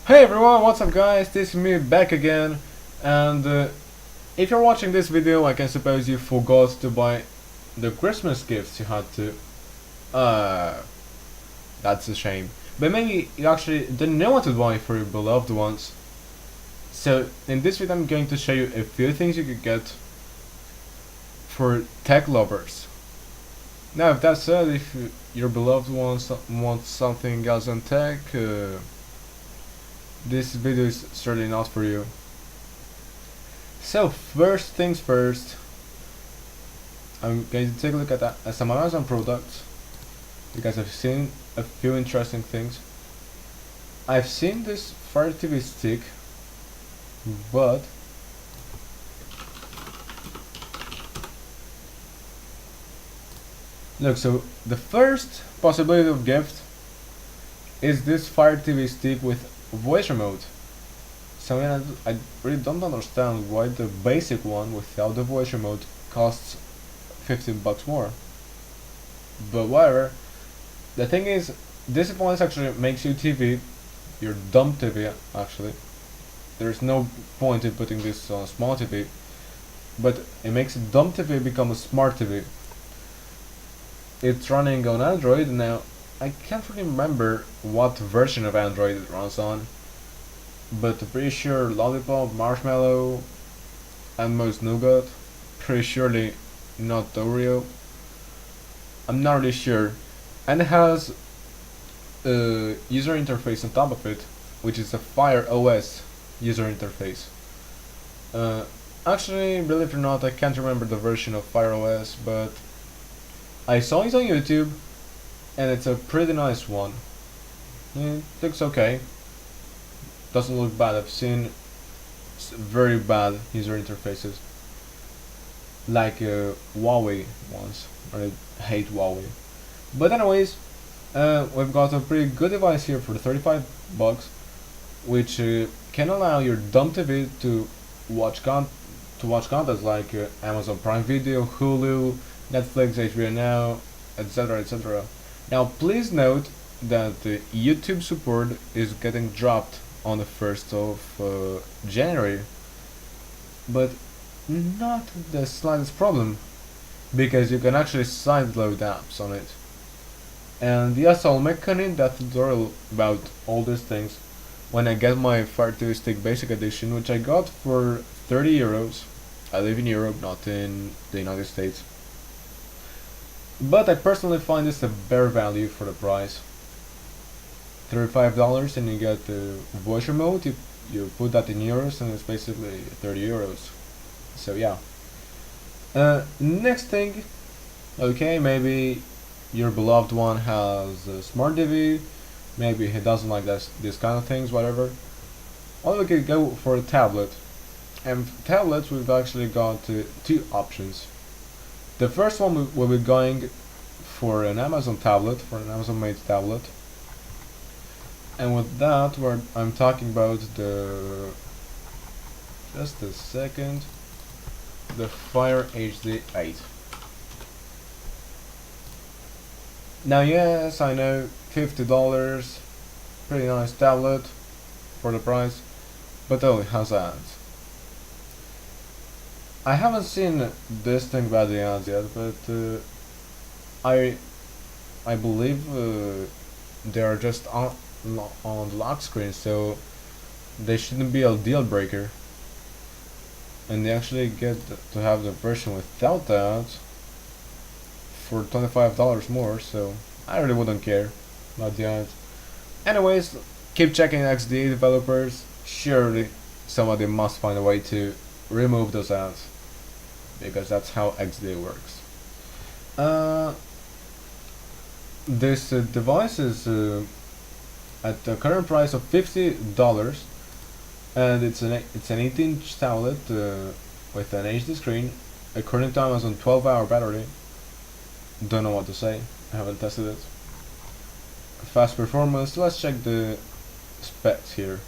Hey everyone, what's up guys? This is me back again, and if you're watching this video, I can suppose you forgot to buy the Christmas gifts you had to. That's a shame. But maybe you actually didn't know what to buy for your beloved ones. So in this video I'm going to show you a few things you could get for tech lovers. Now if that said, if your beloved ones want something else on tech, this video is certainly not for you. So first things first, I'm going to take a look at some Amazon products because I've seen a few interesting things. I've seen this Fire TV stick, but look, so the first possibility of gift is this Fire TV stick with voice remote. So I really don't understand why the basic one without the voice remote costs 15 bucks more. But whatever. The thing is, this device actually makes your TV, your dumb TV actually. There's no point in putting this on a small TV, but it makes a dumb TV become a smart TV. It's running on Android now. I can't really remember what version of Android it runs on, but I'm pretty sure Lollipop, Marshmallow, and most Nougat. Pretty surely not Oreo. I'm not really sure. And it has a user interface on top of it, which is a Fire OS user interface. Actually, believe it or not, I can't remember the version of Fire OS, but I saw it on YouTube, and it's a pretty nice one. It looks okay. Doesn't look bad. I've seen very bad user interfaces, like Huawei ones. I hate Huawei. But anyways, we've got a pretty good device here for 35 bucks, which can allow your dumb TV to watch content like Amazon Prime Video, Hulu, Netflix, HBO Now, etc., etc. Now, please note that the YouTube support is getting dropped on the 1st of January, but not the slightest problem, because you can actually sideload apps on it. And yes, I'll make an in-depth tutorial about all these things when I get my Fire TV Stick Basic Edition, which I got for 30 euros. I live in Europe, not in the United States. But I personally find this a bare value for the price. $35 and you get the voice remote, you put that in euros and it's basically 30 euros. So yeah. Next thing, okay, maybe your beloved one has a smart TV, maybe he doesn't like this kind of things, whatever. Well, we could go for a tablet. And tablets, we've actually got two options. The first one will be going for an Amazon tablet, for an Amazon made tablet. And with that, I'm talking about just a second, the Fire HD 8. Now yes, I know, $50, pretty nice tablet for the price, but oh, how's that? I haven't seen this thing by the ads yet, but I believe they are just on the lock screen, so they shouldn't be a deal breaker. And they actually get to have the version without that for $25 more, so I really wouldn't care about the ads. Anyways, keep checking XDA developers. Surely somebody must find a way to remove those ads, because that's how XDA works. This device is at the current price of $50, and it's an 8-inch tablet with an HD screen, according to Amazon 12-hour battery. Don't know what to say, I haven't tested it. Fast performance, let's check the specs here.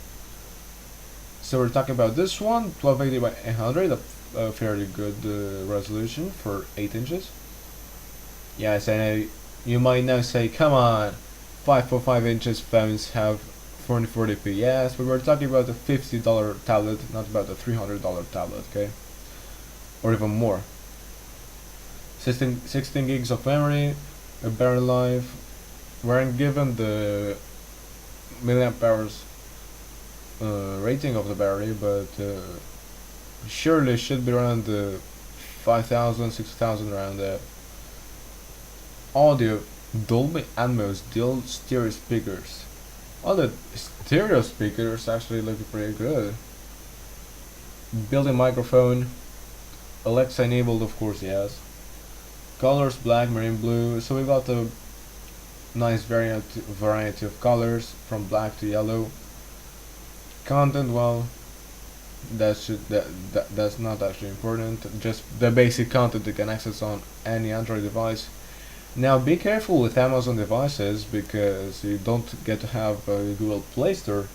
So we're talking about this one, 1280 by 800, a fairly good resolution for 8 inches. Yes, I know, you might now say, come on, 5.5 inches phones have 440p. Yes, we were talking about a $50 tablet, not about a $300 tablet, okay? Or even more. 16 gigs of memory, a battery life. Weren't given the milliamp hours rating of the battery, but surely should be around the 5,000, 6,000 around there. Audio, Dolby Atmos dual stereo speakers. All the stereo speakers actually look pretty good. Built-in microphone, Alexa enabled, of course, yes. Colors, black, marine blue. So we got a nice variety of colors from black to yellow. Content, well, that's not actually important. Just the basic content you can access on any Android device. Now be careful with Amazon devices because you don't get to have a Google Play Store,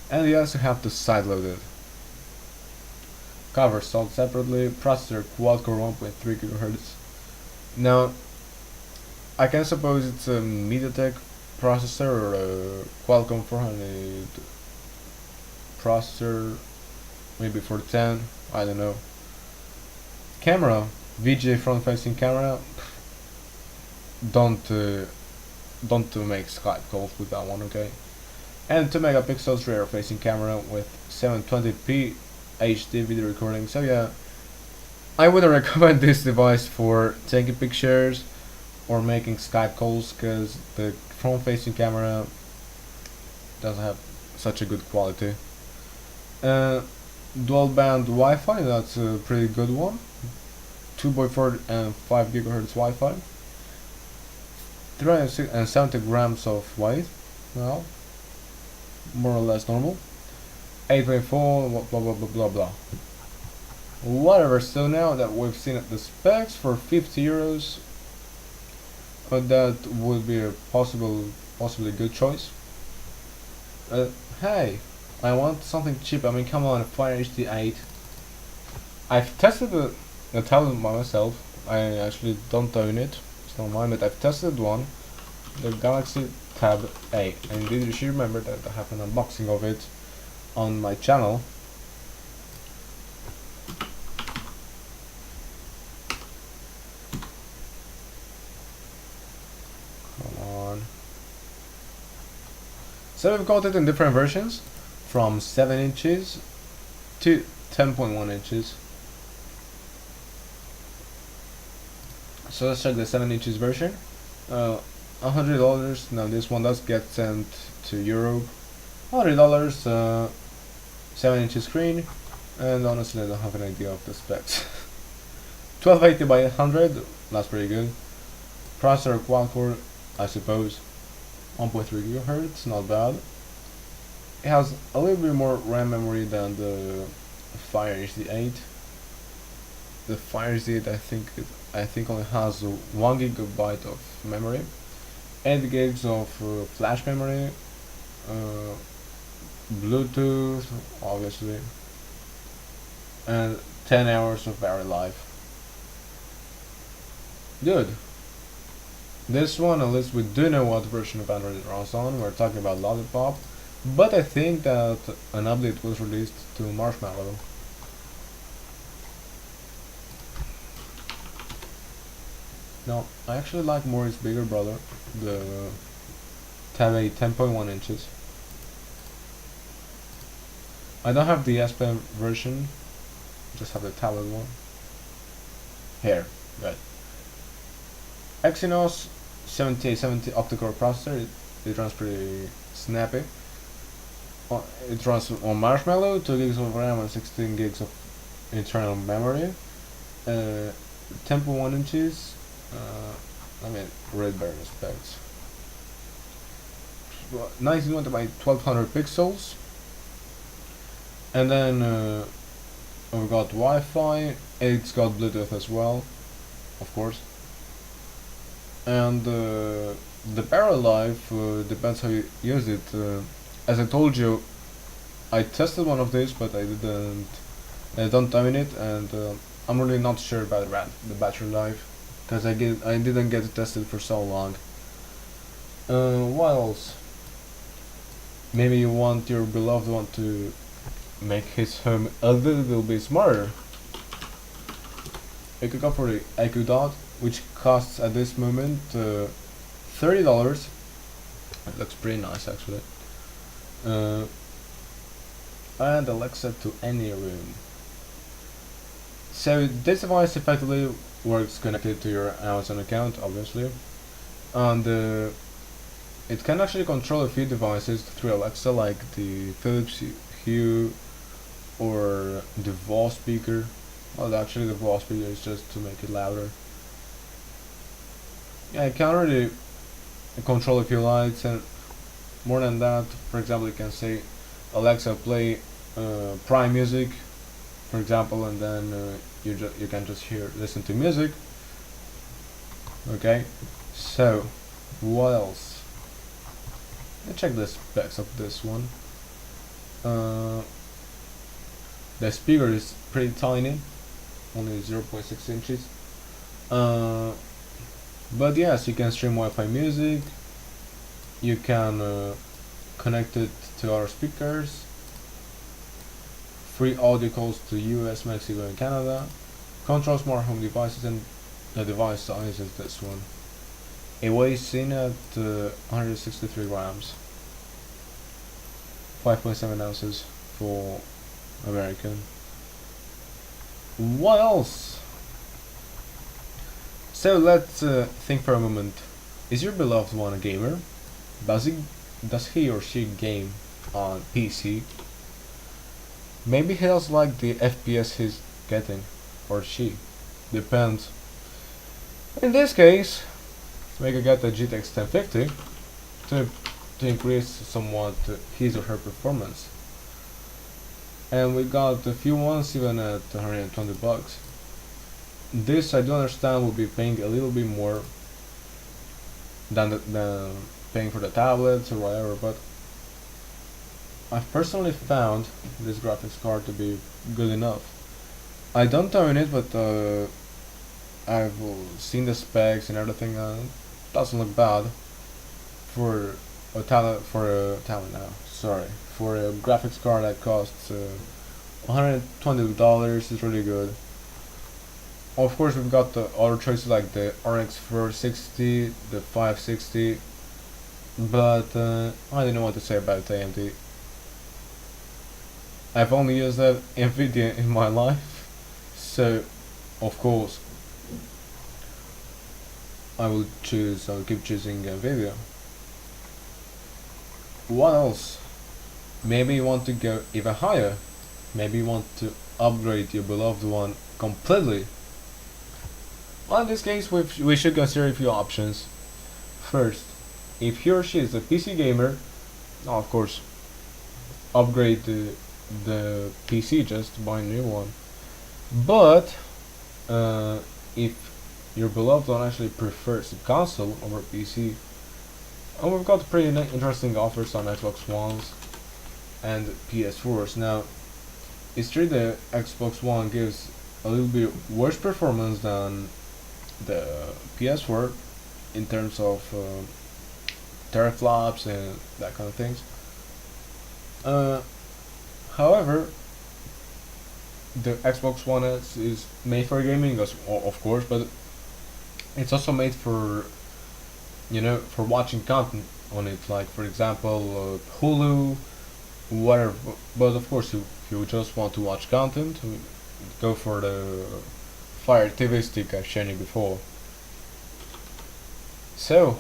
and you also have to sideload it. Cover sold separately. Processor quad-core 1.3 GHz. Now, I can suppose it's a MediaTek processor or a Qualcomm 400 processor, maybe for 10, I don't know. Camera, VGA front-facing camera. Don't make Skype calls with that one, okay? And 2 megapixels rear-facing camera with 720p HD video recording. So yeah, I wouldn't recommend this device for taking pictures or making Skype calls because the front-facing camera doesn't have such a good quality. Dual band Wi-Fi, that's a pretty good one. 2.4 and 5 GHz Wi-Fi. 370 grams of weight, well, more or less normal. 8.4, blah blah blah blah blah. Whatever. So now that we've seen the specs for 50 euros, that would be a possibly good choice. Hey, I want something cheap. I mean, come on, Fire HD 8. I've tested the tablet by myself. I actually don't own it. It's not mine, but I've tested one, the Galaxy Tab 8, and you should remember that I have an unboxing of it on my channel. Come on. So we've got it in different versions, from 7 inches to 10.1 inches. So let's check the 7 inches version. $100. Now this one does get sent to Europe. $100. 7 inch screen, and honestly I don't have an idea of the specs. 1280 by 800, that's pretty good. Processor quad-core, I suppose. 1.3 GHz, not bad. It has a little bit more RAM memory than the Fire HD 8. The Fire HD 8 I think only has 1 GB of memory, 8 gigs of flash memory, Bluetooth obviously, and 10 hours of battery life. Good. This one, at least we do know what version of Android it runs on. We're talking about Lollipop, but I think that an update was released to Marshmallow. Now, I actually like more its bigger brother, the Tab 8 10.1 inches. I don't have the S Pen version, just have the tablet one. Here, right. Exynos 7870 octa-core processor, it runs pretty snappy. It runs on Marshmallow, 2 gigs of RAM and 16 gigs of internal memory. 10.1 inches, I mean, Red Bear specs. 1920 by 1200 pixels. And then we've got Wi-Fi, it's got Bluetooth as well, of course. And the battery life depends how you use it. As I told you, I tested one of these, but I don't own it, and I'm really not sure about the battery life because I didn't get it tested for so long. What else? Maybe you want your beloved one to make his home a little bit smarter. You could go for the IQ Dot, which costs at this moment $30. It looks pretty nice actually. Uh, and Alexa to any room. So this device effectively works connected to your Amazon account, obviously, and it can actually control a few devices through Alexa, like the Philips Hue or the wall speaker. Well, actually, the wall speaker is just to make it louder. Yeah, it can already control a few lights, and more than that, for example, you can say, Alexa, play Prime Music, for example, and then you can just listen to music. Okay, so what else? Let's check the specs of this one. The speaker is pretty tiny, only 0.6 inches. But yes, you can stream Wi-Fi music. You can connect it to our speakers. Free audio calls to US, Mexico, and Canada. Control smart home devices, and the device size is this one. It weighs in at 163 grams. 5.7 ounces for American. What else? So let's think for a moment. Is your beloved one a gamer? Does he or she game on PC? Maybe he does like the FPS he's getting, or she. Depends. In this case, we can get a GTX 1050 to increase somewhat his or her performance. And we got a few ones even at 120 bucks. This I do understand will be paying a little bit more than paying for the tablets or whatever, but I've personally found this graphics card to be good enough. I don't own it, but I've seen the specs and everything, and it doesn't look bad for a graphics card that costs $120. Is really good. Of course, we've got the other choices like the RX 460, the 560, but I don't know what to say about AMD. I've only used that Nvidia in my life, so of course I will keep choosing Nvidia. What else? Maybe you want to go even higher. Maybe you want to upgrade your beloved one completely. Well, in this case, we should consider a few options. First, if he or she is a PC gamer, of course, upgrade the PC, just buy a new one. But if your beloved one actually prefers the console over PC, and we've got pretty interesting offers on Xbox Ones and PS4s. Now, it's true the Xbox One gives a little bit worse performance than the PS4 in terms of teraflops and that kind of things. However, the Xbox One X is made for gaming, of course, but it's also made for for watching content on it, like for example Hulu, whatever. But of course, if you just want to watch content, go for the Fire TV stick I've shown you before. So,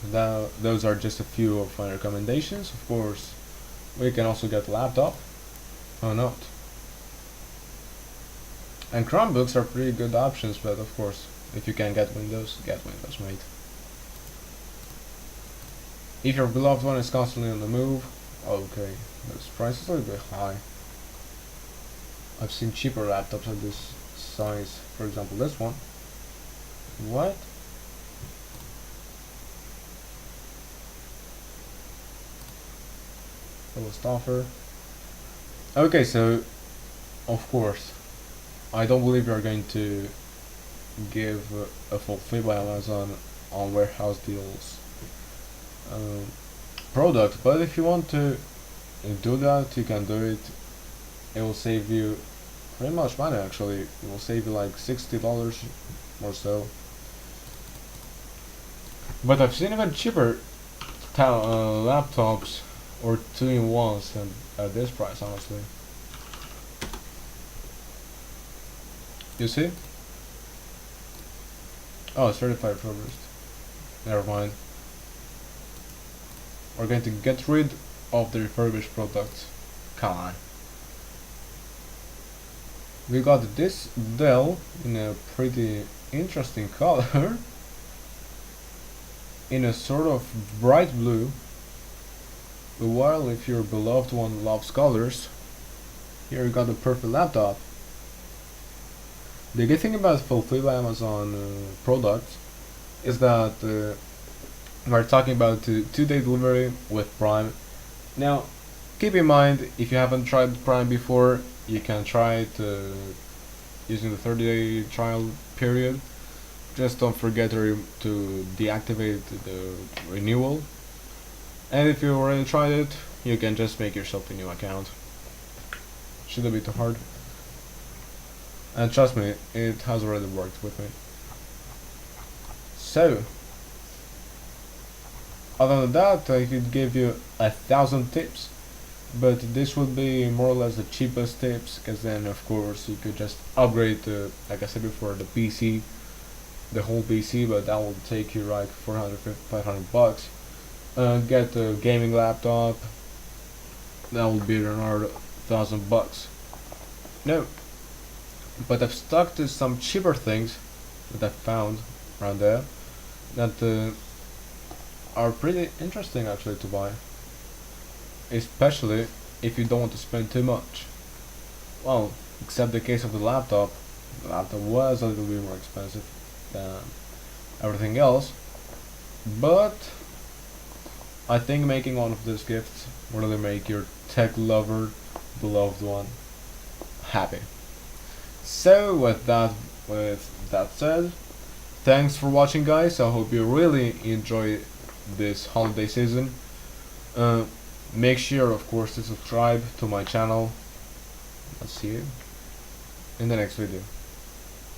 those are just a few of my recommendations. Of course, we can also get a laptop, or not. And Chromebooks are pretty good options, but of course, if you can get Windows, mate. If your beloved one is constantly on the move, okay, this price is a little bit high. I've seen cheaper laptops at this size, for example this one. What? Lowest offer. Okay, so of course I don't believe you're going to give a full fee by Amazon on warehouse deals. product, but if you want to do that, you can do it. It will save you pretty much money actually. It will save you like $60 or so. But I've seen even cheaper laptops or 2-in-1s and at this price, honestly. You see? Oh, certified refurbished. Never mind. We're going to get rid of the refurbished products. Come on. We got this Dell in a pretty interesting color. In a sort of bright blue. While if your beloved one loves colors, here you got the perfect laptop. The good thing about fulfill Amazon products is that we're talking about 2-day delivery with Prime. Now, keep in mind, if you haven't tried Prime before, you can try it using the 30-day trial period. Just don't forget to deactivate the renewal. And if you already tried it, you can just make yourself a new account. Shouldn't be too hard. And trust me, it has already worked with me. So, other than that, I could give you 1,000 tips, but this would be more or less the cheapest tips, because then of course you could just upgrade to, like I said before, the PC, the whole PC, but that will take you like 400-500 bucks. Get a gaming laptop, that will be another 1,000 bucks. No, but I've stuck to some cheaper things that I've found around there that are pretty interesting actually to buy, especially if you don't want to spend too much. Well, except the case of the laptop. The laptop was a little bit more expensive than everything else, but I think making one of these gifts will really make your tech lover, beloved one, happy. So with that said, thanks for watching, guys. I hope you really enjoy this holiday season. Make sure, of course, to subscribe to my channel. I'll see you in the next video.